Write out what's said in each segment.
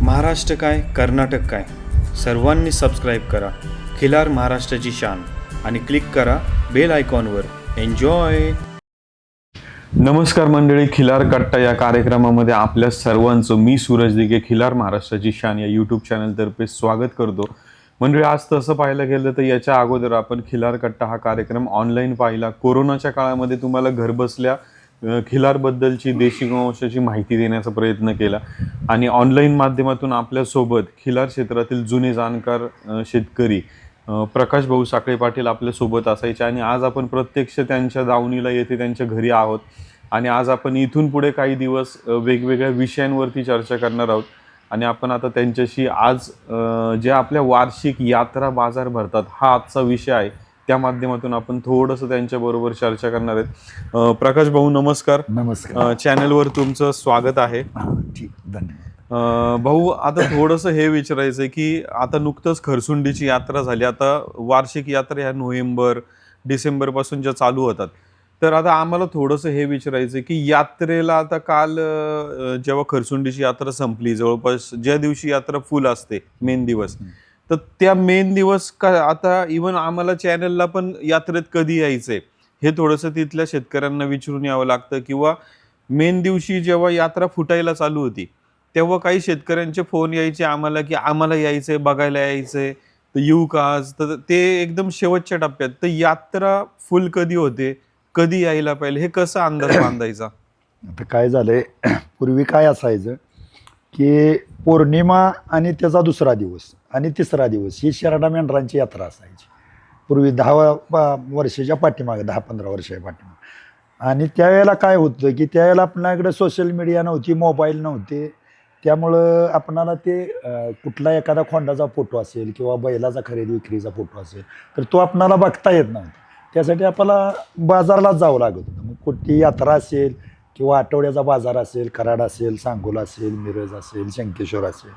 महाराष्ट्र काय कर्नाटक काय सर्वांनी सबस्क्राईब करा खिलार महाराष्ट्राची शान आणि क्लिक करा बेल आयकॉनवर. एन्जॉय. नमस्कार मंडळी, खिलार कट्टा या कार्यक्रमामध्ये आपल्या सर्वांचं मी सूरज दिघे खिलार महाराष्ट्राची शान या यूट्यूब चॅनलतर्फे स्वागत करतो. मंडळी, आज तसं पाहायला गेलं तर याच्या अगोदर आपण खिलार कट्टा हा कार्यक्रम ऑनलाईन पाहिला. कोरोनाच्या काळामध्ये तुम्हाला घरबसल्या खिलारबद्दलची देशी गोवंशाची माहिती देण्याचा प्रयत्न केला आणि ऑनलाईन माध्यमातून आपल्यासोबत खिलार क्षेत्रातील जुने जाणकार शेतकरी प्रकाश भाऊ साखळे पाटील आपल्यासोबत असायचे आणि आज आपण प्रत्यक्ष त्यांच्या दावणीला येथे त्यांच्या घरी आहोत आणि आज आपण इथून पुढे काही दिवस वेगवेगळ्या विषयांवरती चर्चा करणार आहोत. आणि आपण आता त्यांच्याशी आज जे आपल्या वार्षिक यात्रा बाजार भरतात हा आजचा विषय आहे, त्या माध्यमातून आपण थोडंसं त्यांच्याबरोबर चर्चा करणार आहेत. प्रकाश भाऊ नमस्कार. नमस्कार. चॅनलवर तुमचं स्वागत आहे. ठीक, धन्यवाद. भाऊ, आता थोडंसं हे विचारायचं आहे की आता नुकतंच खरसुंडीची यात्रा झाली. आता वार्षिक यात्रा ह्या नोव्हेंबर डिसेंबरपासून ज्या चालू होतात, तर आता आम्हाला थोडंसं हे विचारायचं की यात्रेला आता काल जेव्हा खरसुंडीची यात्रा संपली, जवळपास ज्या दिवशी यात्रा फुल असते मेन दिवस, तर त्या मेन दिवस का आता इव्हन आम्हाला चॅनलला पण यात्रेत कधी यायचंय हे थोडंसं तिथल्या शेतकऱ्यांना विचारून यावं लागतं. किंवा मेन दिवशी जेव्हा यात्रा फुटायला चालू होती तेव्हा काही शेतकऱ्यांचे फोन यायचे आम्हाला की आम्हाला यायचंय, बघायला यायचंय, तर येऊ का आज. तर ते एकदम शेवटच्या टप्प्यात, तर यात्रा फुल कधी होते, कधी यायला पाहिजे, हे कसं अंदाज बांधायचा? आता काय झालंय, पूर्वी काय असायचं की पौर्णिमा आणि त्याचा दुसरा दिवस आणि तिसरा दिवस ही शेरडा मेंढरांची यात्रा असायची पूर्वी 10 वर्षाच्या पाठीमागे, 10-15 वर्षाच्या पाठीमागे. आणि त्यावेळेला काय होतं की त्यावेळेला आपल्याकडे सोशल मीडिया नव्हती, मोबाईल नव्हते, त्यामुळं आपणाला ते कुठला एखादा खोंडाचा फोटो असेल किंवा बैलाचा खरेदी विक्रीचा फोटो असेल तर तो आपणाला बघता येत नव्हता. त्यासाठी आपल्याला बाजारलाच जावं लागत होतं. मग कुठली यात्रा असेल किंवा आठवड्याचा बाजार असेल, कराड असेल, सांगोला असेल, मिरज असेल, शंकेश्वर असेल,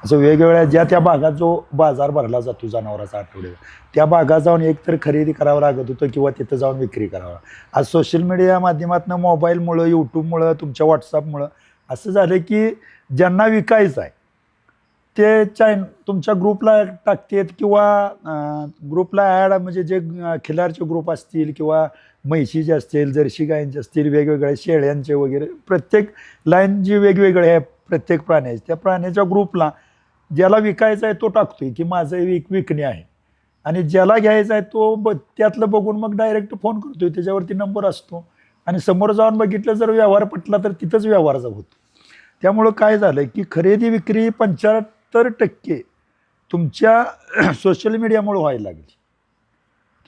असं वेगवेगळ्या ज्या त्या भागात जो बाजार भरला जातो जनावराचा आठवड्याला, त्या भागात जाऊन एकतर खरेदी करावं लागत होतं किंवा तिथं जाऊन विक्री करावं. आज सोशल मीडिया माध्यमातून, मोबाईलमुळं, यूट्यूबमुळं, तुमच्या व्हॉट्सअपमुळं असं झालं की ज्यांना विकायचं आहे ते तुमच्या ग्रुपला टाकतात किंवा ग्रुपला ॲड, म्हणजे जे खिलारचे ग्रुप असतील किंवा म्हैशीचे असतील, जर्सी गायींचे असतील, वेगवेगळ्या शेळ्यांचे वगैरे, प्रत्येक लाईन जी वेगवेगळे आहे प्रत्येक प्राण्याची, त्या प्राण्याच्या ग्रुपला ज्याला विकायचा आहे तो टाकतोय की माझं विकणे आहे, आणि ज्याला घ्यायचा आहे तो त्यातलं बघून मग डायरेक्ट फोन करतोय, त्याच्यावरती नंबर असतो आणि समोर जाऊन बघितलं जर व्यवहार पटला तर तिथंच व्यवहार होतो. त्यामुळं काय झालं की खरेदी विक्री 75% तुमच्या सोशल मीडियामुळे व्हायला लागली.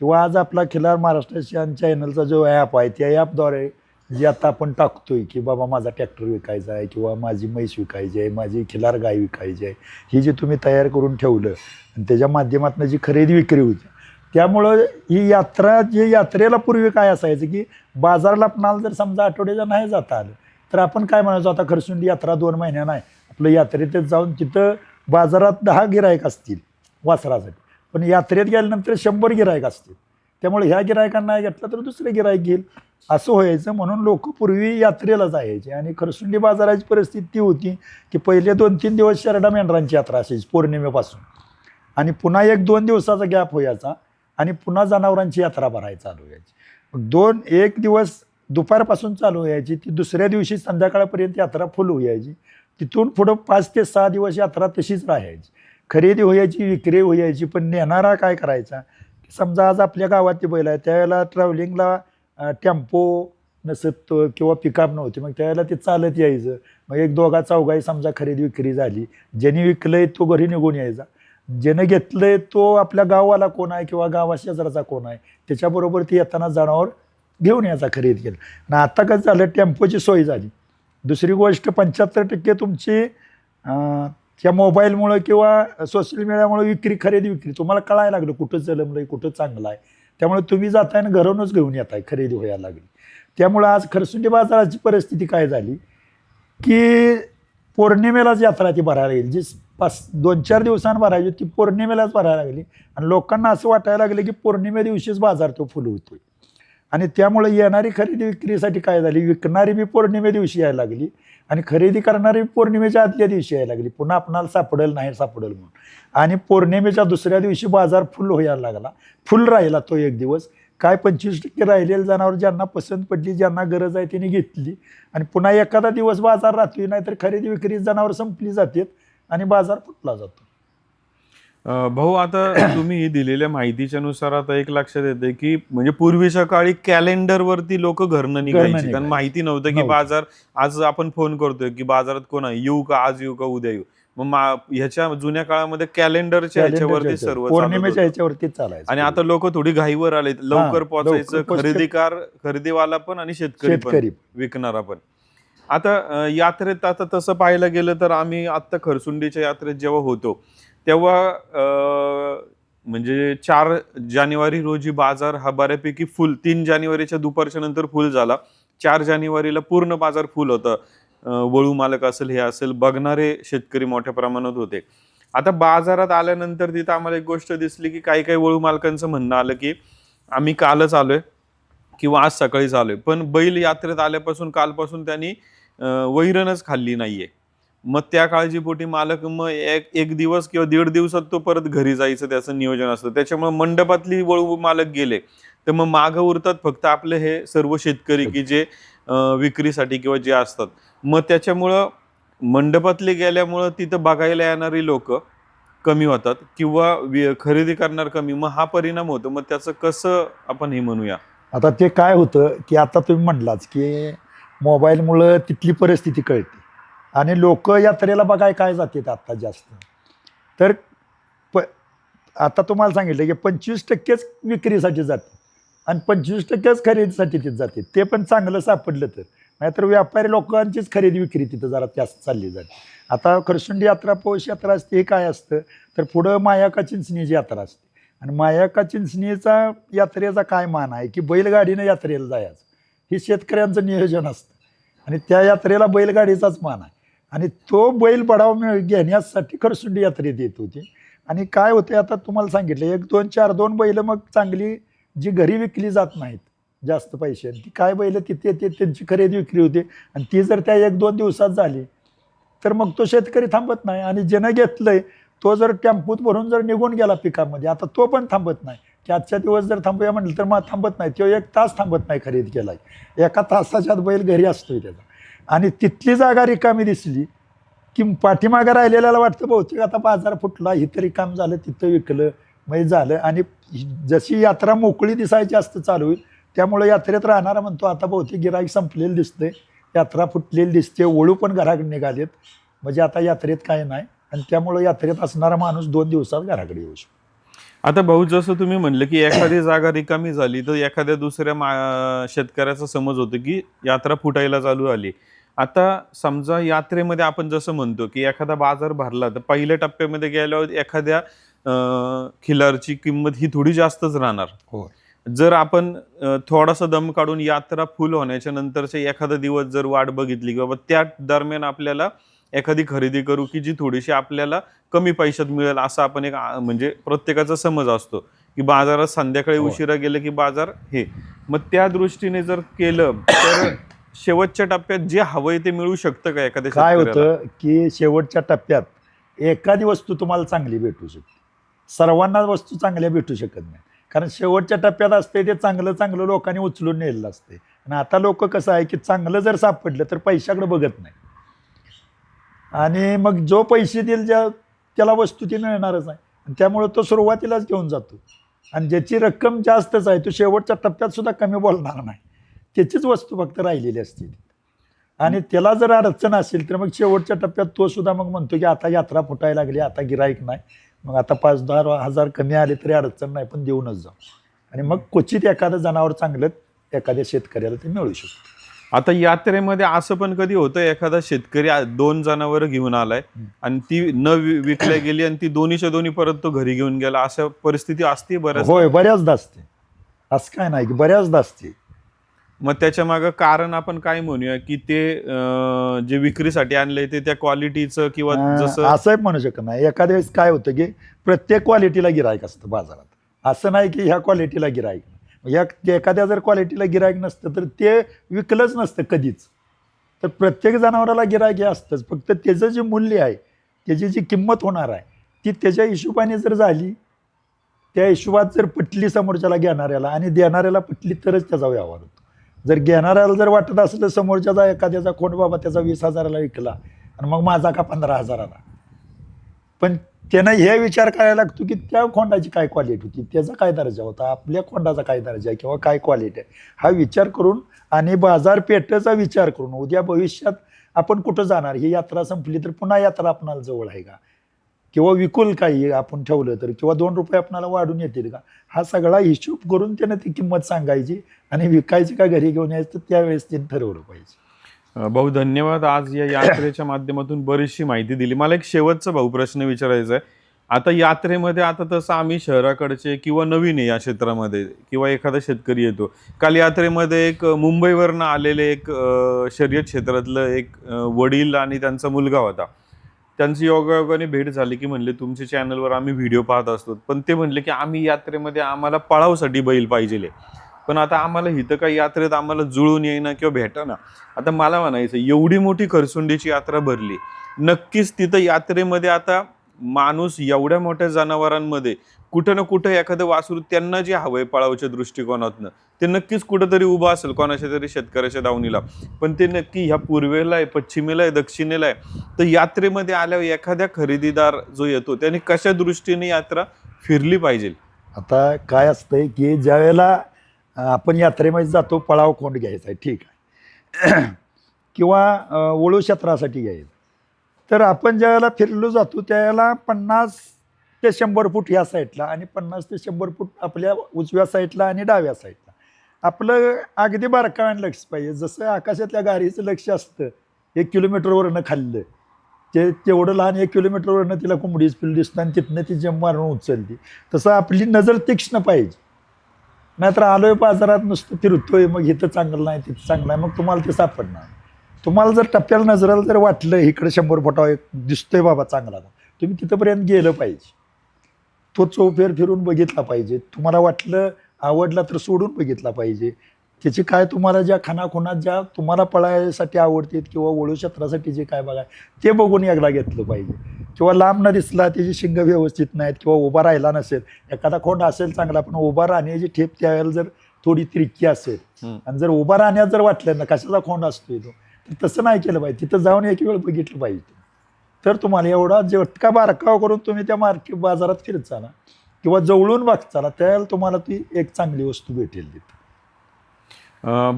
किंवा आज आपला खिलार महाराष्ट्र चॅनलचा जो ॲप आहे त्या ॲपद्वारे जे आता आपण टाकतोय की बाबा माझा ट्रॅक्टर विकायचा आहे किंवा माझी म्हैस विकायची आहे, माझी खिलार गाय विकायची आहे, ही जी तुम्ही तयार करून ठेवलं आणि त्याच्या माध्यमातून जी खरेदी विक्री होती, त्यामुळं ही यात्रा, जी यात्रेला पूर्वी काय असायचं की बाजारला आपणाला जर समजा आठवड्याच्या नाही जाता आलं तर आपण काय म्हणायचो, आता खरसुंडी यात्रा 2 महिन्यानं आहे, आपलं यात्रेतच जाऊन तिथं बाजारात 10 गिरायक असतील वासरासाठी, पण यात्रेत गेल्यानंतर 100 गिरायक असतील, त्यामुळे ह्या गिरायकांना नाही घेतलं तर दुसरे गिरायक घेईल, असं व्हायचं. म्हणून लोक पूर्वी यात्रेला जायचे. आणि खरसुंडी बाजाराची परिस्थिती ती होती की पहिले 2-3 दिवस शेरडा मेंढरांची यात्रा असायची पौर्णिमेपासून, आणि पुन्हा 1-2 दिवसाचा गॅप व्हायचा आणि पुन्हा जनावरांची यात्रा भरायला चालू व्हायची. 1 दिवस दुपारपासून चालू व्हायची, ती दुसऱ्या दिवशी संध्याकाळपर्यंत यात्रा फुल व्हायची. तिथून पुढं 5 ते 6 दिवस यात्रा तशीच राहायची, खरेदी व्हायची, विक्री व्हायची. पण नेणारा काय करायचा, समजा आज आपल्या गावात बैल आहे, त्यावेळेला ट्रॅव्हलिंगला टेम्पो नसत किंवा पिकअप नव्हती, मग त्यावेळेला ते चालत यायचं. मग 1-2 समजा खरेदी विक्री झाली, ज्याने विकलंय तो घरी निघून यायचा, ज्यानं घेतलंय तो आपल्या गावाला कोण आहे किंवा गावाशेजारचा कोण आहे त्याच्याबरोबर ती येताना जनावर घेऊन यायचा, खरेदी केलं. आणि आता कसं झालं, टेम्पोची सोय झाली. दुसरी गोष्ट, 75% तुमची त्या मोबाईलमुळं किंवा सोशल मीडियामुळे खरेदी विक्री तुम्हाला कळायला लागलं, कुठं जलमलं आहे, कुठं चांगलं आहे. त्यामुळे तुम्ही जाताय आणि घरूनच घेऊन येताय, खरेदी व्हायला लागली. त्यामुळं आज खरसुंडी बाजाराची परिस्थिती काय झाली की पौर्णिमेलाच यात्रा ती भरायला लागली, जी 2-4 दिवसांनी भरायची ती पौर्णिमेलाच भरायला लागली. आणि लोकांना असं वाटायला लागलं की पौर्णिमे दिवशीच बाजार तो फुल होतोय. आणि त्यामुळे येणारी खरेदी विक्रीसाठी काय झाली, विकणारी बी पौर्णिमे दिवशी यायला लागली आणि खरेदी करणारी पौर्णिमेच्या आदल्या दिवशी यायला लागली, पुन्हा आपणाला सापडेल नाही सापडेल म्हणून. आणि पौर्णिमेच्या दुसऱ्या दिवशी बाजार फुल व्हायला लागला, फुल राहिला तो एक दिवस. काय 25% राहिलेलं जनावर ज्यांना पसंत पडली, ज्यांना गरज आहे त्यांनी घेतली आणि पुन्हा एखादा दिवस बाजार राहतोय, नाहीतर खरेदी विक्री जनावर संपली जातात आणि बाजार फुटला जातो. भाऊ, आता तुम्ही दिलेल्या माहितीच्या नुसार आता एक लक्षात येते की म्हणजे पूर्वीच्या काळी कॅलेंडर वरती लोक घरनं निघायची, कारण माहिती नव्हतं की बाजार आज आपण फोन करतोय की बाजारात कोण आहे, येऊ का, आज येऊ का, उद्या येऊ. मग ह्याच्या जुन्या काळामध्ये कॅलेंडरच्या ह्याच्यावरती सर्व पौर्णिमेच्या ह्याच्यावरती चालायचं. आणि आता लोक थोडी घाईवर आले, लवकर पोहोचायचं, खरेदीवाला पण आणि शेतकरी पण, विकणारा पण. आता यात्रेत आता तसं पाहायला गेलं तर आम्ही आता खरसुंडीच्या यात्रेत जेव्हा होतो तेव्हा म्हणजे 4 जानेवारी रोजी बाजार हा बऱ्यापैकी फुल, 3 जानेवारीच्या दुपारच्या नंतर फुल झाला, 4 जानेवारीला पूर्ण बाजार फुल होता. वळू मालक असेल, हे असेल, बघणारे शेतकरी मोठ्या प्रमाणात होते. आता बाजारात आल्यानंतर तिथं आम्हाला एक गोष्ट दिसली की काही काही वळू मालकांचं म्हणणं आलं की आम्ही कालच आलोय किंवा आज सकाळीच आलोय, पण बैल यात्रेत आल्यापासून कालपासून त्यांनी वैरणच खाल्ली नाहीये. मग त्या काळजीपोटी मालक मग एक दिवस किंवा 1.5 दिवसात तो परत घरी जायचं त्याचं नियोजन असतं. त्याच्यामुळे मंडपातली वळू मालक गेले तर मग मागं उरतात फक्त आपले हे सर्व शेतकरी की जे विक्रीसाठी किंवा जे असतात. मग त्याच्यामुळं मंडपातले गेल्यामुळं तिथं बघायला येणारी लोक कमी होतात किंवा खरेदी करणार कमी, मग हा परिणाम होतो. मग त्याचं कसं आपण हे म्हणूया. आता ते काय होतं की आता तुम्ही म्हणलाच की मोबाईलमुळं तिथली परिस्थिती कळते आणि लोक यात्रेला बघाय काय जातात आता जास्त. तर आता तुम्हाला सांगितलं की 25%च विक्रीसाठी जाते आणि 25%च खरेदीसाठी तिथे जाते, ते पण चांगलं सापडलं तर. नाहीतर व्यापारी लोकांचीच खरेदी विक्री तिथं जरा जास्त चालली जाते. आता खरसुंडी यात्रा, पौष यात्रा असते, हे काय असतं तर पुढं मायाका चिंचणीची यात्रा असते आणि मायाका चिंचणीचा यात्रेचा काय मान आहे की बैलगाडीनं यात्रेला जायचं, हे शेतकऱ्यांचं नियोजन असतं आणि त्या यात्रेला बैलगाडीचाच मान आहे आणि तो बैल बढावा घेण्यासाठी खरसुंडी यात्रेत येत होती. आणि काय होते आता तुम्हाला सांगितलं 1, 2, 4, 2 बैल मग चांगली जी घरी विकली जात नाहीत जास्त पैसे, ती काय बैल तिथे येते त्यांची खरेदी विक्री होते आणि ती जर त्या 1-2 दिवसात झाली तर मग तो शेतकरी थांबत नाही आणि ज्यानं घेतलंय तो जर टेम्पोत भरून जर निघून गेला पिकामध्ये, आता तो पण थांबत नाही की आजच्या दिवस जर थांबूया म्हटलं तर मग थांबत नाही, तो 1 तास थांबत नाही खरेदी केलाय, 1 तासाच्या आत बैल घरी असतोय त्याचा. आणि तिथली जागा रिकामी दिसली की पाठीमागं राहिलेल्याला वाटतं बहुतेक आता बाजार फुटला, इथं रिकाम झालं, तिथं विकलं म्हणजे झालं. आणि जशी यात्रा मोकळी दिसायची असतं चालू होईल, त्यामुळे यात्रेत राहणारा म्हणतो आता बहुतेक गिराईक संपलेलं दिसतंय, यात्रा फुटलेली दिसते, वळू पण घराकडे निघालेत, म्हणजे आता यात्रेत काय नाही आणि त्यामुळे यात्रेत असणारा माणूस 2 दिवसात घराकडे येऊ शकतो. आता भाऊ, जसं तुम्ही म्हणलं की एखादी जागा रिकामी झाली तर एखाद्या दुसऱ्या शेतकऱ्याचा समज होतो की यात्रा फुटायला चालू आली. आता समजा यात्रेमध्ये आपण जसं म्हणतो की एखादा बाजार भरला तर पहिल्या टप्प्यामध्ये गेल्यावर एखाद्या खिलारची किंमत ही थोडी जास्तच राहणार. हो, जर आपण थोडासा दम काढून यात्रा फुल होण्याच्या नंतरचे एखादा दिवस जर वाट बघितली की बाबा त्या दरम्यान आपल्याला एखादी खरेदी करू की जी थोडीशी आपल्याला कमी पैशात मिळेल, असा आपण एक म्हणजे प्रत्येकाचा समज असतो की बाजारात संध्याकाळी उशिरा गेलं की बाजार हे, मग त्या दृष्टीने जर केलं तर शेवटच्या टप्प्यात जे हवंय ते मिळू शकतं का एखाद्या काय शेतकऱ्याला? होतं की शेवटच्या टप्प्यात एखादी वस्तू तुम्हाला चांगली भेटू शकते, सर्वांना वस्तू चांगल्या भेटू शकत नाही, कारण शेवटच्या टप्प्यात असते ते चांगलं लोकांनी उचलून नेलेलं असते. आणि आता लोक कसं आहे की चांगलं जर सापडलं तर पैशाकडे बघत नाही आणि मग जो पैसे देईल त्याला वस्तू ती मिळणारच आहे आणि त्यामुळे तो सुरुवातीलाच घेऊन जातो आणि ज्याची रक्कम जास्तच आहे तो शेवटच्या टप्प्यात सुद्धा कमी बोलणार नाही, त्याचीच वस्तू फक्त राहिलेली असते आणि त्याला जर अडचण असेल तर मग शेवटच्या टप्प्यात तो सुद्धा मग म्हणतो की आता यात्रा फुटायला लागली, आता गिराईक नाही, मग आता 5-10 हजार कमी आले तरी अडचण नाही, पण देऊनच जाऊ. आणि मग क्वचित एखादं जनावर चांगलं एखाद्या शेतकऱ्याला ते मिळू शकतं. आता यात्रेमध्ये असं पण कधी होतं एखादा शेतकरी 2 जनावर घेऊन आलाय आणि ती न विकल्या गेली आणि ती दोन्हीच्या दोन्ही परत तो घरी घेऊन गेला, अशा परिस्थिती असते बऱ्याच? होय, बऱ्याचदा असते, असं काय नाही की बऱ्याचदा असते. मग त्याच्या मागं कारण आपण काय म्हणूया की ते जे विक्रीसाठी आणलंय ते त्या क्वालिटीचं किंवा जसं असं म्हणू शकत नाही. एखाद्या वेळेस काय होतं की प्रत्येक क्वालिटीला गिराईक असतं बाजारात, असं नाही की ह्या क्वालिटीला गिराईक. एखाद्या जर क्वालिटीला गिरायक नसतं तर ते विकलंच नसतं कधीच. तर प्रत्येक जनावराला गिरायक हे असतंच, फक्त त्याचं जे मूल्य आहे, त्याची जी किंमत होणार आहे ती त्याच्या हिशोबाने जर झाली, त्या हिशोबात जर पटली समोरच्याला घेणाऱ्याला आणि देणाऱ्याला पटली तरच त्याचा व्यवहार होतो. जर घेणाऱ्याला जर वाटत असलं समोरच्याचा एखाद्याचा खोंड बाबा त्याचा 20,000ला विकला आणि मग माझा का 15,000ला, पण त्यानं हे विचार करायला लागतो की त्या खोंडाची काय क्वालिटी होती, त्याचा काय दर्जा होता, आपल्या खोंडाचा काय दर्जा आहे किंवा काय क्वालिटी आहे, हा विचार करून आणि बाजारपेठेचा विचार करून उद्या भविष्यात आपण कुठं जाणार, ही यात्रा संपली तर पुन्हा यात्रा आपणाला जवळ आहे का, किंवा विकुल काही आपण ठेवलं तर, किंवा 2 रुपये आपल्याला वाढून येतील का, हा सगळा हिशोब करून त्यानं ती किंमत सांगायची आणि विकायची का घरी घेऊन यायचं त्यावेळेस ते ठरवलं पाहिजे. भाऊ धन्यवाद. आज या यात्रेच्या माध्यमातून बरीचशी माहिती दिली. मला एक शेवटचा भाऊ प्रश्न विचारायचा आहे. आता यात्रेमध्ये आता तसं आम्ही शहराकडचे किंवा नवीन आहे या क्षेत्रामध्ये किंवा एखादा शेतकरी येतो, काल यात्रेमध्ये एक मुंबईवरनं आलेले एक शर्यत क्षेत्रातलं एक वडील आणि त्यांचा मुलगा होता. त्यांची योगायोगाने भेट झाली की म्हणले तुमच्या चॅनलवर आम्ही व्हिडिओ पाहत असतो, पण ते म्हणले की आम्ही यात्रेमध्ये आम्हाला पळावसाठी बैल पाहिजे, पण आता आम्हाला इथं काही यात्रेत आम्हाला जुळून येईना किंवा भेटाना. आता मला म्हणायचं एवढी मोठी खरसुंडीची यात्रा भरली, नक्कीच तिथं यात्रेमध्ये आता माणूस एवढ्या मोठ्या जनावरांमध्ये कुठं ना कुठं एखादं वासरू त्यांना जे हवंय पळावच्या दृष्टिकोनातनं ते नक्कीच कुठंतरी उभं असेल कोणाच्या तरी शेतकऱ्याच्या दावणीला, पण ते नक्की ह्या पूर्वेला आहे, पश्चिमेला आहे, दक्षिणेला आहे. तर यात्रेमध्ये आल्यावर एखाद्या खरेदीदार जो येतो त्याने कशा दृष्टीने यात्रा फिरली पाहिजे? आता काय असतंय की ज्या वेळेला आपण यात्रेमध्ये जातो, पळाव खोंड घ्यायचा आहे, ठीक आहे किंवा वळू क्षेत्रासाठी घ्यायचं, तर आपण ज्या वेळेला फिरलो जातो त्यावेळेला 50 ते 100 फूट ह्या साईडला आणि 50 ते 100 फूट आपल्या उजव्या साईडला आणि डाव्या साईडला आपलं अगदी बारकाव्यानं लक्ष पाहिजे. जसं आकाशातल्या गाडीचं लक्ष असतं 1 किलोमीटरवरनं खाल्लं, ते तेवढं लहान 1 किलोमीटरवरनं तिला कोंबडीच पिल्लू दिसतं आणि तिथनं ती जंप मारून उचलते, तसं आपली नजर तीक्ष्ण पाहिजे. नाहीतर आलोय बाजारात नुसतं फिरतोय, मग इथं चांगलं नाही तिथं चांगलं आहे, मग तुम्हाला ते सापडणार. तुम्हाला जर टप्प्याला नजराला जर वाटलं इकडे 100 फुटावर दिसतोय बाबा चांगला, तुम्ही तिथंपर्यंत गेलं पाहिजे, तो चौफेर फिरून बघितला पाहिजे. तुम्हाला वाटलं आवडला तर सोडून बघितला पाहिजे. त्याची काय तुम्हाला ज्या खानाखुणात ज्या तुम्हाला पळायसाठी आवडतात किंवा वळू क्षेत्रासाठी जे काय बघाय ते बघून एकदा घेतलं पाहिजे. किंवा लांब न दिसला, त्याची शिंग व्यवस्थित नाहीत किंवा उभा राहिला नसेल, एखादा खोंड असेल चांगला पण उभा राहण्याची ठेप त्यावेळेला जर थोडी तिरकी असेल आणि जर उभा राहण्यात जर वाटलं ना कशाचा खोंड असतोय तो, तर तसं नाही केलं पाहिजे. तिथं जाऊन एक वेळ बघितलं पाहिजे, तर तुम्हाला एवढा जेवढा बारकाव करून तुम्ही त्या बाजारात फिरत चाला किंवा जवळून बघताला त्यावेळेला तुम्हाला ती एक चांगली वस्तू भेटेल तिथं.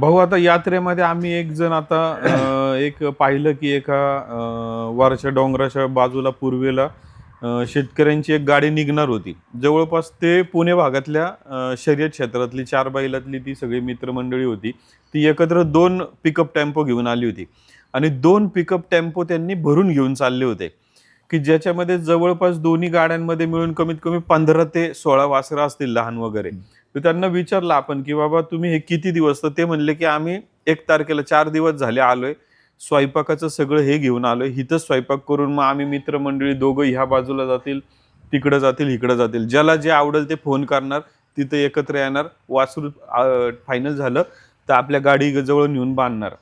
भाऊ आता यात्रेमध्ये आम्ही एक जण आता एक पाहिलं की एका वरच्या डोंगराच्या बाजूला पूर्वेला शेतकऱ्यांची एक गाडी निघणार होती. जवळपास ते पुणे भागातल्या शर्यत क्षेत्रातली 4 बैलातली ती सगळी मित्रमंडळी होती. ती एकत्र 2 पिकअप टेम्पो घेऊन आली होती आणि 2 पिकअप टेम्पो त्यांनी भरून घेऊन चालले होते की ज्याच्यामध्ये जवळपास दोन्ही गाड्यांमध्ये मिळून कमीत कमी 15 ते 16 वासरं असतील लहान वगैरे. तर त्यांना विचारलं आपण की बाबा तुम्ही हे किती दिवस, तर ते म्हणले की आम्ही 1 तारखेला 4 दिवस झाले आलोय, स्वयंपाकाचं सगळं हे घेऊन आलोय, इथंच स्वयंपाक करून मग आम्ही मित्रमंडळी दोघं ह्या बाजूला जातील, तिकडं जातील, इकडं जातील, ज्याला जे आवडेल ते फोन करणार, तिथं एकत्र येणार, वासरू फायनल झालं तर आपल्या गाडी जवळ नेऊन बांधणार.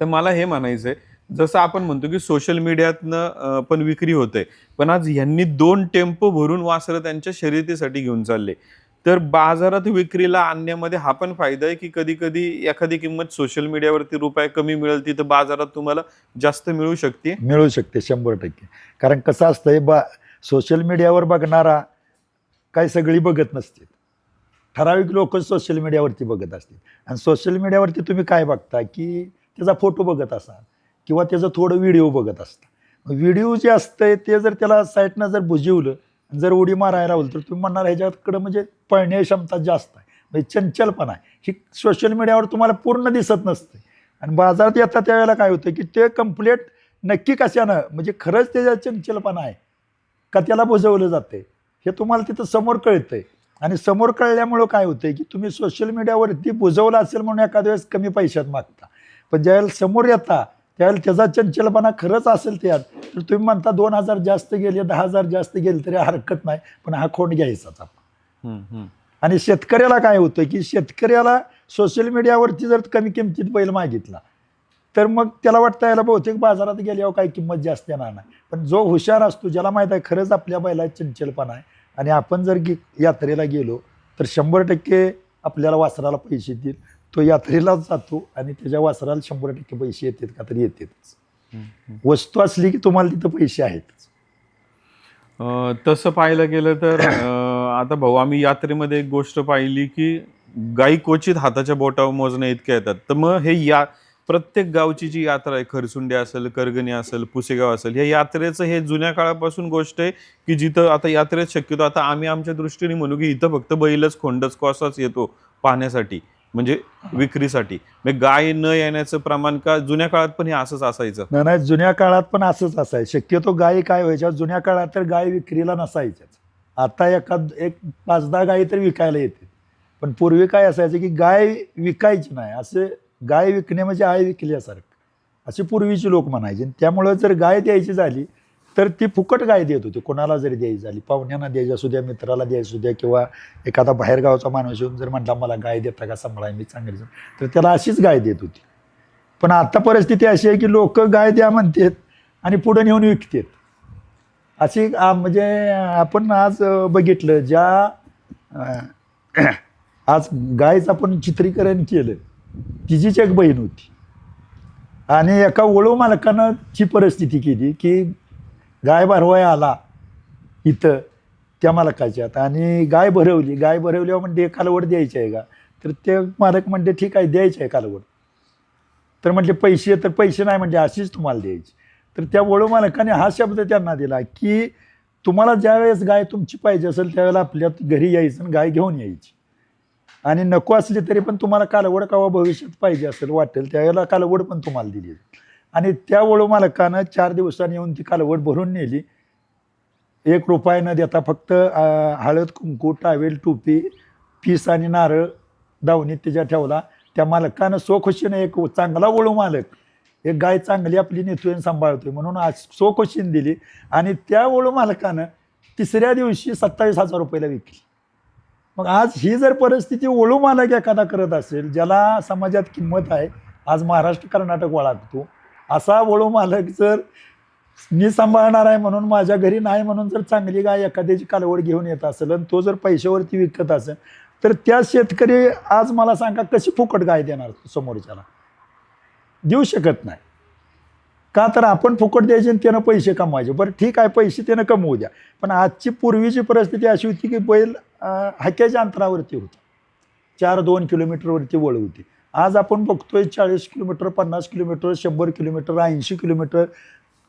तर मला हे म्हणायचंय, जसं आपण म्हणतो की सोशल मीडियातनं पण विक्री होते, पण आज ह्यांनी 2 टेम्पो भरून वासरं त्यांच्या शर्यतीसाठी घेऊन चालले, तर बाजारात विक्रीला आणण्यामध्ये हा पण फायदा आहे की कधी कधी एखादी किंमत सोशल मीडियावरती रुपये कमी मिळेल तिथं बाजारात तुम्हाला जास्त मिळू शकते. 100%. कारण कसं असतंय सोशल मीडियावर बघणारा काय सगळी बघत नसते, ठराविक लोक सोशल मीडियावरती बघत असतील आणि सोशल मीडियावरती तुम्ही काय बघता की त्याचा फोटो बघत असाल किंवा त्याचं थोडं व्हिडिओ बघत असता. व्हिडिओ जे असतंय ते जर त्याला साईटनं जर बुजवलं, जर उडी मारायला लावलं तर तुम्ही म्हणणार ह्याच्याकडं म्हणजे पळण्याची क्षमता जास्त आहे, म्हणजे चंचलपणा आहे, ही सोशल मीडियावर तुम्हाला पूर्ण दिसत नसते. आणि बाजारात येतात त्यावेळेला काय होतं की ते कंप्लीट नक्की कशानं म्हणजे खरंच त्याच्या चंचलपणा आहे का त्याला बुजवलं जाते हे तुम्हाला तिथं समोर कळतंय. आणि समोर कळल्यामुळं काय होतंय की तुम्ही सोशल मीडियावरती बुजवलं असेल म्हणून एखाद्या वेळेस कमी पैशात मागता, पण ज्यावेळेला समोर येता त्यावेळेला त्याचा चंचलपणा खरंच असेल त्यात, तर तुम्ही म्हणता 2,000 जास्त गेले, 10,000 जास्त गेले तरी हरकत नाही, पण हा खोंड घ्यायचाच आपण. आणि शेतकऱ्याला काय होतं की शेतकऱ्याला सोशल मीडियावरती जर कमी किमतीत बैल मागितला तर मग त्याला वाटतं याला बहुतेक बाजारात गेल्यावर काही किंमत जास्त येणार नाही. पण जो हुशार असतो, ज्याला माहीत आहे खरंच आपल्या बैलात चंचलपणा आहे आणि आपण जर यात्रेला गेलो तर 100% आपल्याला वासराला पैसे येतील, तो यात्रेलाच जातो आणि त्याच्या वासराला 100% पैसे येतात का तर येतातच. वस्तू असली की तुम्हाला तिथं पैसे आहेतच. तसं पाहायला गेलं तर आता भाऊ आम्ही यात्रेमध्ये एक गोष्ट पाहिली की गायी क्वचित हाताच्या बोटावर मोजण्या इतक्या येतात. तर मग हे प्रत्येक गावची जी यात्रा आहे, खरसुंडी असेल, करगणी असेल, पुसेगाव असेल, या यात्रेचं हे जुन्या काळापासून गोष्ट आहे की जिथं आता यात्रेत शक्यतो आता आम्ही आमच्या दृष्टीने म्हणू की इथं फक्त बैलच खोंडच कोसाच येतो पाहण्यासाठी, म्हणजे विक्रीसाठी. म्हणजे गाय न येण्याचं प्रमाण का जुन्या काळात पण हे असंच असायचं? नाही, जुन्या काळात पण असंच असायचं. शक्यतो गायी काय व्हायच्या जुन्या काळात, तर गाय विक्रीला नसायच्याच. आता एक 5-10 गायी तर विकायला येते. पण पूर्वी काय असायचं की गाय विकायची नाही, असं गाय विकणे म्हणजे आय विकल्यासारखं असे पूर्वीचे लोक म्हणायचे. त्यामुळं जर गाय द्यायची झाली तर ती फुकट गाय देत होती. कोणाला जरी द्यायची झाली, पाहुण्यांना द्यायची असू द्या, मित्राला द्यायची असू द्या, किंवा एखादा बाहेरगावचा माणूस येऊन जर म्हटला मला गाय देता का सांभाळाय मी चांगली, तर त्याला अशीच गाय देत होती. पण आता परिस्थिती अशी आहे की लोक गाय द्या म्हणतात आणि पुढे नेऊन विकतात. अशी म्हणजे आपण आज बघितलं आज गायचं आपण चित्रीकरण केलं, तिचीच एक बहीण होती आणि एका वळू मालकानं ची परिस्थिती केली की गाय भरवाय आला इथं त्या मालकाच्यात आणि गाय भरवल्यावर म्हणजे कालवड द्यायची आहे का, तर ते मालक म्हणते ठीक आहे द्यायची आहे कालवड. तर म्हटले पैसे, तर पैसे नाही म्हणजे अशीच तुम्हाला द्यायची. तर त्या वळू मालकाने हा शब्द त्यांना दिला की तुम्हाला ज्यावेळेस गाय तुमची पाहिजे असेल त्यावेळेला आपल्या घरी यायचं आणि गाय घेऊन यायची, आणि नको असली तरी पण तुम्हाला कालवड केव्हा भविष्यात पाहिजे असेल वाटेल त्यावेळेला कालवड पण तुम्हाला दिली. आणि त्या वळू मालकानं 4 दिवसांनी येऊन ती कालवड भरून नेली. 1 रुपया न देता फक्त हळद, कुंकू, टावेल, टोपी, पीस आणि नारळ दावणीत त्याच्या ठेवला. त्या मालकानं स्वखुशीनं, एक चांगला वळू मालक, एक गाय चांगली आपली नेतोय सांभाळतोय म्हणून आज स्वखुशीनं दिली. आणि त्या वळू मालकानं 3ऱ्या दिवशी 27,000 रुपयाला विकली. मग आज ही जर परिस्थिती वळू मालक एखादा करत असेल, ज्याला समाजात किंमत आहे, आज महाराष्ट्र कर्नाटक वळखतो, असा वळू मालक जर मी सांभाळणार आहे म्हणून माझ्या घरी नाही म्हणून जर चांगली गाय एखाद्याची कालवड घेऊन येत असेल आणि तो जर पैशावरती विकत असेल, तर त्या शेतकरी आज मला सांगा कशी फुकट गाय देणार समोरच्याला? देऊ शकत नाही. का तर आपण फुकट द्यायचे आणि त्यानं पैसे कमवायचे. बरं ठीक आहे, पैसे त्यानं कमवू द्या, पण आजची पूर्वीची परिस्थिती अशी होती की बैल हाक्याच्या अंतरावरती होता, 4-2 किलोमीटरवरती वळ होती. आज आपण बघतोय 40 किलोमीटर, 50 किलोमीटर, 100 किलोमीटर, 80 किलोमीटर,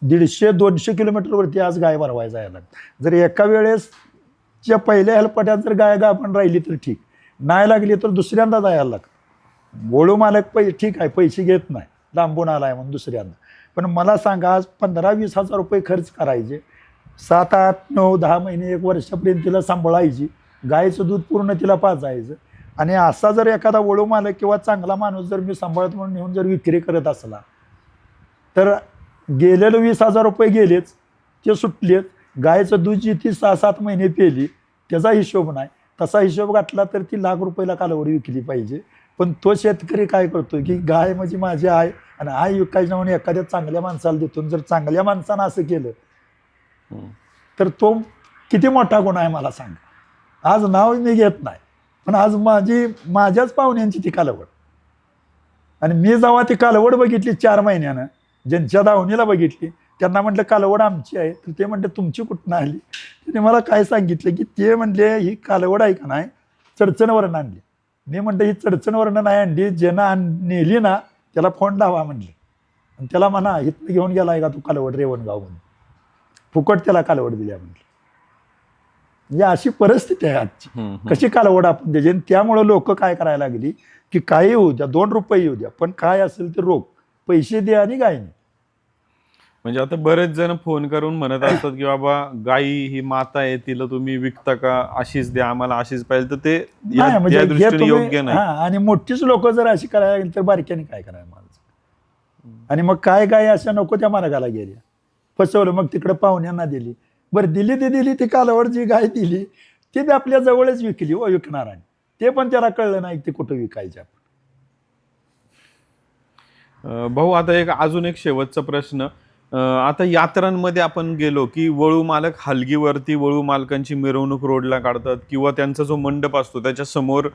150-200 किलोमीटरवरती आज गाय भरवायला जायला लागतं. जर एका वेळेसच्या पहिल्या हेलपट्यात जर गाय आपण राहिली तर ठीक, नाही लागली तर दुसऱ्यांदा जायला लागतं. वळू मालक ठीक आहे पैसे घेत नाही, लांबून आला आहे म्हणून दुसऱ्यांदा. पण मला सांगा आज 15-20 हजार रुपये खर्च करायचे, 7, 8, 9, 10 महिने, 1 वर्षापर्यंत तिला सांभाळायची, गायचं दूध पूर्ण तिला पाजायचं. आणि असा जर एखादा वळू मालक किंवा चांगला माणूस जर मी सांभाळत म्हणून नेऊन जर विक्री करत असला तर गेलेलं 20,000 रुपये गेलेच, ते सुटलेत. गायचं दूध जी ती 6-7 महिने पेली त्याचा हिशोब नाही. तसा हिशोब गाठला तर ती लाख रुपयाला कालवड विकली पाहिजे. पण तो शेतकरी काय करतो की गाय म्हणजे माझी आहे आणि आई विकायची म्हणून एखाद्या चांगल्या माणसाला देतो. जर चांगल्या माणसानं असं केलं तर तो किती मोठा गुन्हा आहे मला सांगा. आज नाव मी घेत नाही, पण आज माझ्याच पाहुण्यांची ती कालवड, आणि मी जेव्हा ती कालवड बघितली 4 महिन्यानं, ज्यांच्या दावणीला बघितली त्यांना म्हटलं कालवड आमची आहे, तर ते म्हटलं तुमची कुठनं आली? त्याने मला काय सांगितलं की ते म्हणले ही कालवड आहे का नाही चडचणवरनं आणली. मी म्हटलं ही चडचणवरनं नाही आणली, ज्यानं नेली ना त्याला फोन लावा म्हणले आणि त्याला म्हणा इथं घेऊन गेला आहे का तू कालवड रेवणगाव म्हणून, फुकट त्याला कालवड दिल्या म्हटलं. म्हणजे अशी परिस्थिती आहे आजची. कशी कालवड आपण द्यायची? आणि त्यामुळं लोक काय करायला लागली की काही येऊ द्या, 2 रुपये येऊ द्या, पण काय असेल ते रोख, पैसे द्या आणि गाय नाही. म्हणजे आता बरेच जण फोन करून म्हणत असतात की बाबा गाई ही माता आहे, तिला तुम्ही विकता का, अशीच द्या आम्हाला, अशीच पाहिजे, तर ते म्हणजे या दृष्टीने योग्य नाही. आणि मोठीच लोक जर अशी करायला लागली तर बारक्याने काय करायला मला. आणि मग काय गाय अशा नको त्या मार्गाला गेल्या, फसवलं, मग तिकडे पाहुण्यांना दिली. बरं दिली ती कालवड जी गाय दिली ती आपल्या जवळच विकली विकणाराने. ते पण त्याला कळलं नाही ते कुठं विकायचे आपण. भाऊ आता अजून एक शेवटचा प्रश्न. आता यात्रांमध्ये आपण गेलो की वळू मालक हलगीवरती वळू मालकांची मिरवणूक रोडला काढतात किंवा त्यांचा जो मंडप असतो त्याच्या समोर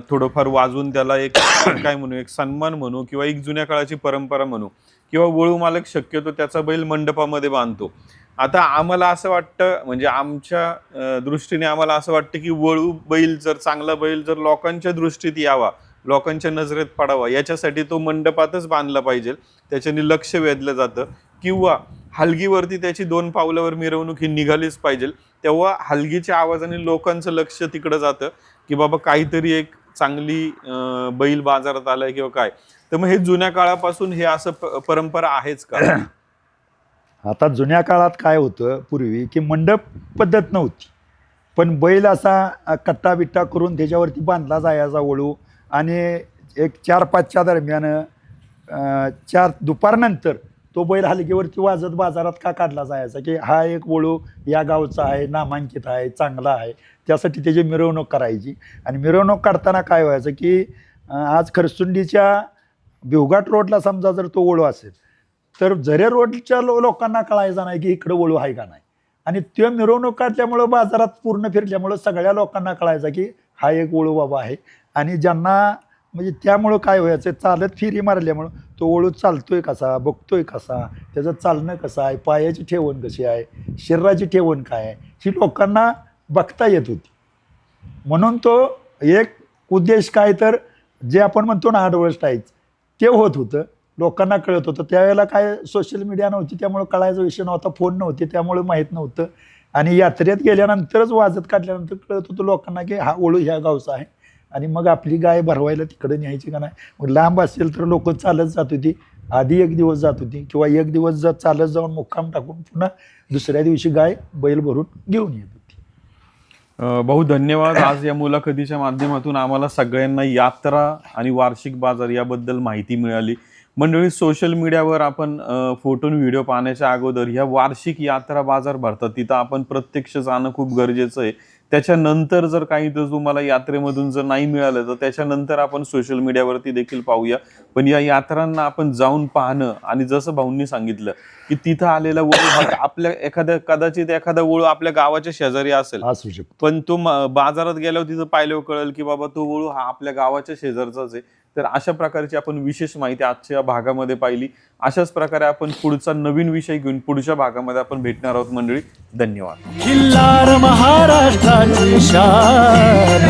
थोडंफार वाजून त्याला एक काय म्हणू, एक सन्मान म्हणू किंवा एक जुन्या काळाची परंपरा म्हणू, किंवा वळू मालक शक्यतो त्याचा बैल मंडपामध्ये बांधतो. आता आम्हाला असं वाटतं, म्हणजे आमच्या दृष्टीने आम्हाला असं वाटतं की वळू बैल जर चांगला बैल जर लोकांच्या दृष्टीत यावा, लोकांच्या नजरेत पडावा, याच्यासाठी तो मंडपातच बांधला पाहिजे, त्याच्याने लक्ष वेधलं जातं. किंवा हलगीवरती त्याची 2 पावलावर मिरवणूक ही निघालीच पाहिजे, तेव्हा हलगीच्या आवाजाने लोकांचं लक्ष तिकडं जातं की बाबा काहीतरी एक चांगली बैल बाजारात आलाय किंवा काय. तर मग हे जुन्या काळापासून हे असं परंपरा आहेच का? आता जुन्या काळात काय होतं पूर्वी की मंडप पद्धत नव्हती, पण बैल असा कट्टा बिट्टा करून त्याच्यावरती बांधला जायचा वळू, आणि एक 4-5च्या दरम्यान 4 दुपारनंतर तो बैल हलगीवरती वाजत बाजारात का काढला जायचा की हा एक वळू या गावचा आहे, नामांकित आहे, चांगला आहे, त्यासाठी त्याची मिरवणूक करायची. आणि मिरवणूक काढताना काय व्हायचं की आज खरसुंडीच्या भिवघाट रोडला समजा जर तो वळू असेल तर झरे रोडच्या लोकांना कळायचं नाही की इकडं वळू आहे का नाही, आणि ते मिरवणूक काढल्यामुळं बाजारात पूर्ण फिरल्यामुळं सगळ्या लोकांना कळायचं की हा एक वळू बाबा आहे. आणि ज्यांना म्हणजे त्यामुळं काय व्हायचं, चालत फेरी मारल्यामुळं तो वळू चालतोय कसा, बघतोय कसा, त्याचं चालणं कसं आहे, पायाची ठेवण कशी आहे, शरीराची ठेवण काय आहे, ही लोकांना बघता येत होती. म्हणून तो एक उद्देश काय तर जे आपण म्हणतो ना ॲडव्हर्टाईज, ते होत होतं, लोकांना कळत होतं. त्यावेळेला काय सोशल मीडिया नव्हती, त्यामुळे कळायचा विषय नव्हता, फोन नव्हते, त्यामुळे माहीत नव्हतं. आणि यात्रेत गेल्यानंतरच वाजत काढल्यानंतर कळत होतं लोकांना की हा वळू ह्या गावचा आहे, आणि मग आपली गाय भरवायला तिकडे न्यायची का नाही. मग लांब असेल तर लोक चालत जात होती, आधी 1 दिवस जात होती, किंवा 1 दिवस चालत जाऊन मुक्काम टाकून पुन्हा दुसऱ्या दिवशी गाय बैल भरून घेऊन येत होती. भाऊ धन्यवाद. आज या मुलाखतीच्या माध्यमातून आम्हाला सगळ्यांना यात्रा आणि वार्षिक बाजार याबद्दल माहिती मिळाली. मंडळी, सोशल मीडियावर आपण फोटो व्हिडिओ पाहण्याच्या अगोदर ह्या वार्षिक यात्रा बाजार भरतात, तिथं आपण प्रत्यक्ष जाणं खूप गरजेचं आहे. त्याच्यानंतर जर काही तर तुम्हाला यात्रेमधून जर नाही मिळालं तर त्याच्यानंतर आपण सोशल मीडियावरती देखील पाहूया. पण या यात्रांना आपण जाऊन पाहणं, आणि जसं भाऊंनी सांगितलं की तिथं आलेला वळू हा आपल्या कदाचित एखादा वळू आपल्या गावाच्या शेजारी असेल, असू शकतो, पण तो बाजारात गेल्यावर तिथं पाहिल्यावर कळेल की बाबा तो वळू हा आपल्या गावाच्या शेजारचाच आहे. तर अशा प्रकारची आपण विशेष माहिती आजच्या भागामध्ये पाहिली. अशाच प्रकारे आपण पुढचा नवीन विषय घेऊन पुढच्या भागामध्ये आपण भेटणार आहोत. मंडळी, धन्यवाद. खिल्लार महाराष्ट्राची शान,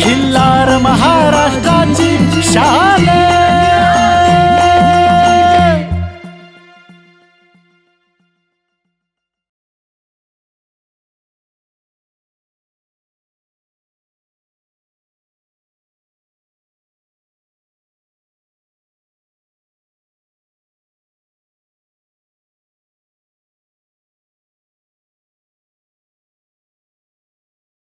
खिल्लार महाराष्ट्राची शान.